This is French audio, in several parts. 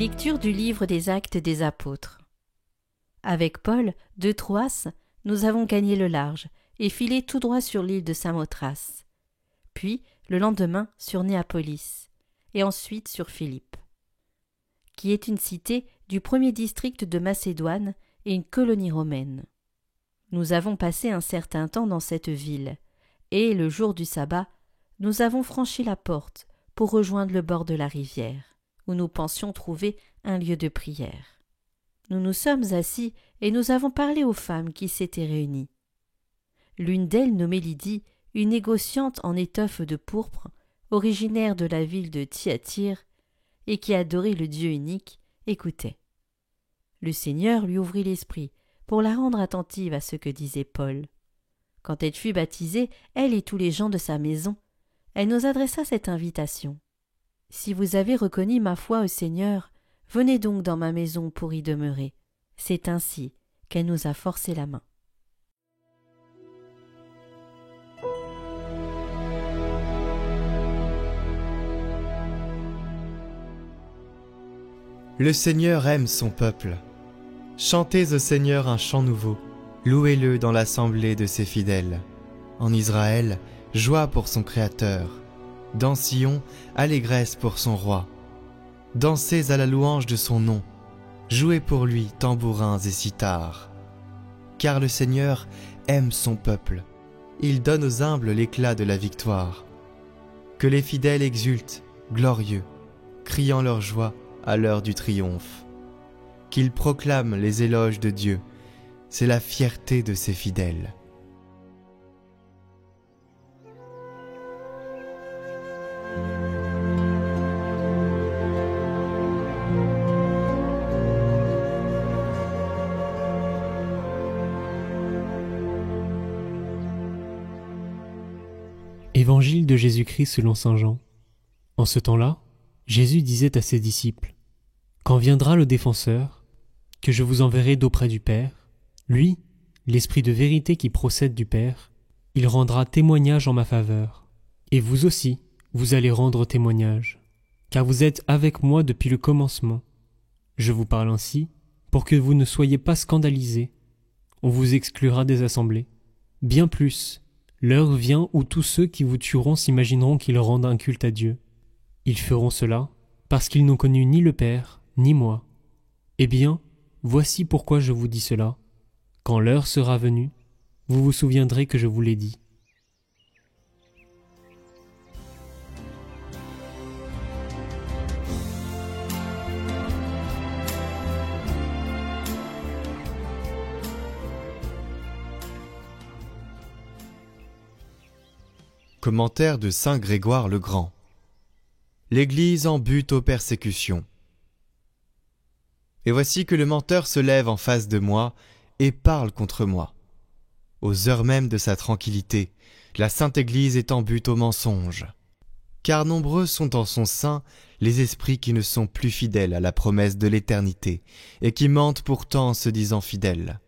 Lecture du livre des Actes des Apôtres. Avec Paul, de Troas, nous avons gagné le large et filé tout droit sur l'île de Samothrace. Puis, le lendemain, sur Néapolis, et ensuite sur Philippe, qui est une cité du premier district de Macédoine et une colonie romaine. Nous avons passé un certain temps dans cette ville, et, le jour du sabbat, nous avons franchi la porte pour rejoindre le bord de la rivière, où nous pensions trouver un lieu de prière. Nous nous sommes assis et nous avons parlé aux femmes qui s'étaient réunies. L'une d'elles, nommée Lydie, une négociante en étoffe de pourpre, originaire de la ville de Thyatire, et qui adorait le Dieu unique, écoutait. Le Seigneur lui ouvrit l'esprit pour la rendre attentive à ce que disait Paul. Quand elle fut baptisée, elle et tous les gens de sa maison, elle nous adressa cette invitation. « Si vous avez reconnu ma foi au Seigneur, venez donc dans ma maison pour y demeurer. » C'est ainsi qu'elle nous a forcé la main. Le Seigneur aime son peuple. Chantez au Seigneur un chant nouveau. Louez-le dans l'assemblée de ses fidèles. En Israël, joie pour son Créateur. Dans Sion, allégresse pour son roi. Dansez à la louange de son nom. Jouez pour lui tambourins et cithars. Car le Seigneur aime son peuple. Il donne aux humbles l'éclat de la victoire. Que les fidèles exultent, glorieux, criant leur joie à l'heure du triomphe. Qu'ils proclament les éloges de Dieu. C'est la fierté de ses fidèles. Évangile de Jésus-Christ selon saint Jean. En ce temps-là, Jésus disait à ses disciples : « Quand viendra le Défenseur, que je vous enverrai d'auprès du Père, lui, l'Esprit de vérité qui procède du Père, il rendra témoignage en ma faveur. Et vous aussi, vous allez rendre témoignage, car vous êtes avec moi depuis le commencement. Je vous parle ainsi, pour que vous ne soyez pas scandalisés. On vous exclura des assemblées. Bien plus, l'heure vient où tous ceux qui vous tueront s'imagineront qu'ils rendent un culte à Dieu. Ils feront cela parce qu'ils n'ont connu ni le Père, ni moi. Eh bien, voici pourquoi je vous dis cela. Quand l'heure sera venue, vous vous souviendrez que je vous l'ai dit. » Commentaire de saint Grégoire le Grand. L'Église en butte aux persécutions. Et voici que le menteur se lève en face de moi et parle contre moi. Aux heures mêmes de sa tranquillité, la Sainte Église est en butte au mensonge. Car nombreux sont en son sein les esprits qui ne sont plus fidèles à la promesse de l'éternité et qui mentent pourtant en se disant fidèles.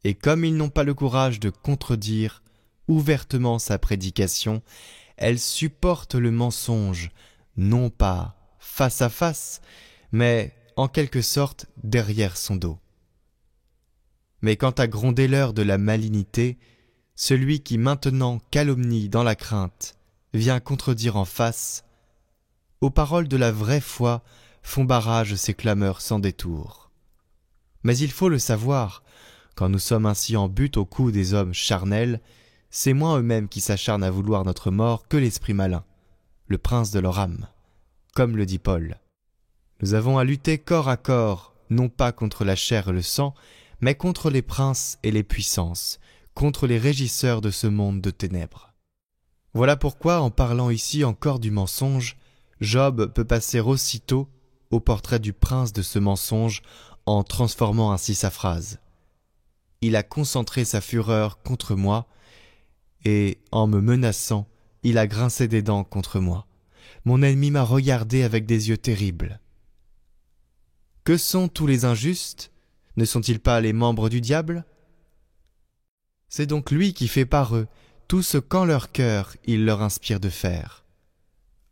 Et comme ils n'ont pas le courage de contredire ouvertement sa prédication, elle supporte le mensonge, non pas face à face, mais en quelque sorte derrière son dos. Mais quant à gronder l'heure de la malignité, celui qui maintenant calomnie dans la crainte vient contredire en face, aux paroles de la vraie foi font barrage ces clameurs sans détour. Mais il faut le savoir, quand nous sommes ainsi en butte au cou des hommes charnels, c'est moins eux-mêmes qui s'acharnent à vouloir notre mort que l'esprit malin, le prince de leur âme, comme le dit Paul. Nous avons à lutter corps à corps, non pas contre la chair et le sang, mais contre les princes et les puissances, contre les régisseurs de ce monde de ténèbres. Voilà pourquoi, en parlant ici encore du mensonge, Job peut passer aussitôt au portrait du prince de ce mensonge en transformant ainsi sa phrase. Il a concentré sa fureur contre moi, et, en me menaçant, il a grincé des dents contre moi. Mon ennemi m'a regardé avec des yeux terribles. Que sont tous les injustes ? Ne sont-ils pas les membres du diable ? C'est donc lui qui fait par eux tout ce qu'en leur cœur il leur inspire de faire.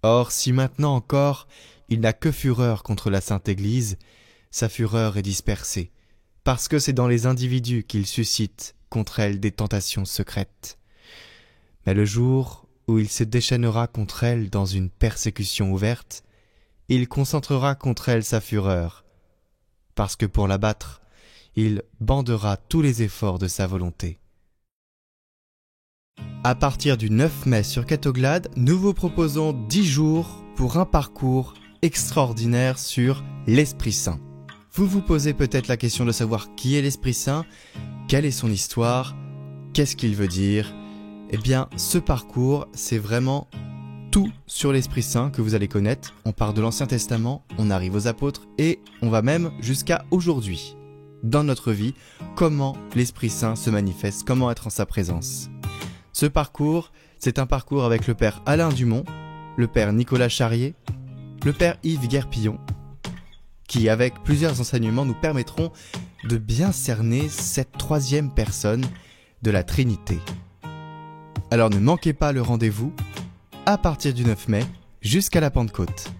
Or, si maintenant encore il n'a que fureur contre la Sainte Église, sa fureur est dispersée, parce que c'est dans les individus qu'il suscite contre elle des tentations secrètes. Mais le jour où il se déchaînera contre elle dans une persécution ouverte, il concentrera contre elle sa fureur, parce que pour l'abattre, il bandera tous les efforts de sa volonté. À partir du 9 mai sur Catoglade, nous vous proposons 10 jours pour un parcours extraordinaire sur l'Esprit Saint. Vous vous posez peut-être la question de savoir qui est l'Esprit Saint, quelle est son histoire, qu'est-ce qu'il veut dire. Eh bien, ce parcours, c'est vraiment tout sur l'Esprit Saint que vous allez connaître. On part de l'Ancien Testament, on arrive aux apôtres et on va même jusqu'à aujourd'hui. Dans notre vie, comment l'Esprit Saint se manifeste, comment être en sa présence. Ce parcours, c'est un parcours avec le Père Alain Dumont, le Père Nicolas Charrier, le Père Yves Guerpillon, qui, avec plusieurs enseignements, nous permettront de bien cerner cette troisième personne de la Trinité. Alors ne manquez pas le rendez-vous à partir du 9 mai jusqu'à la Pentecôte.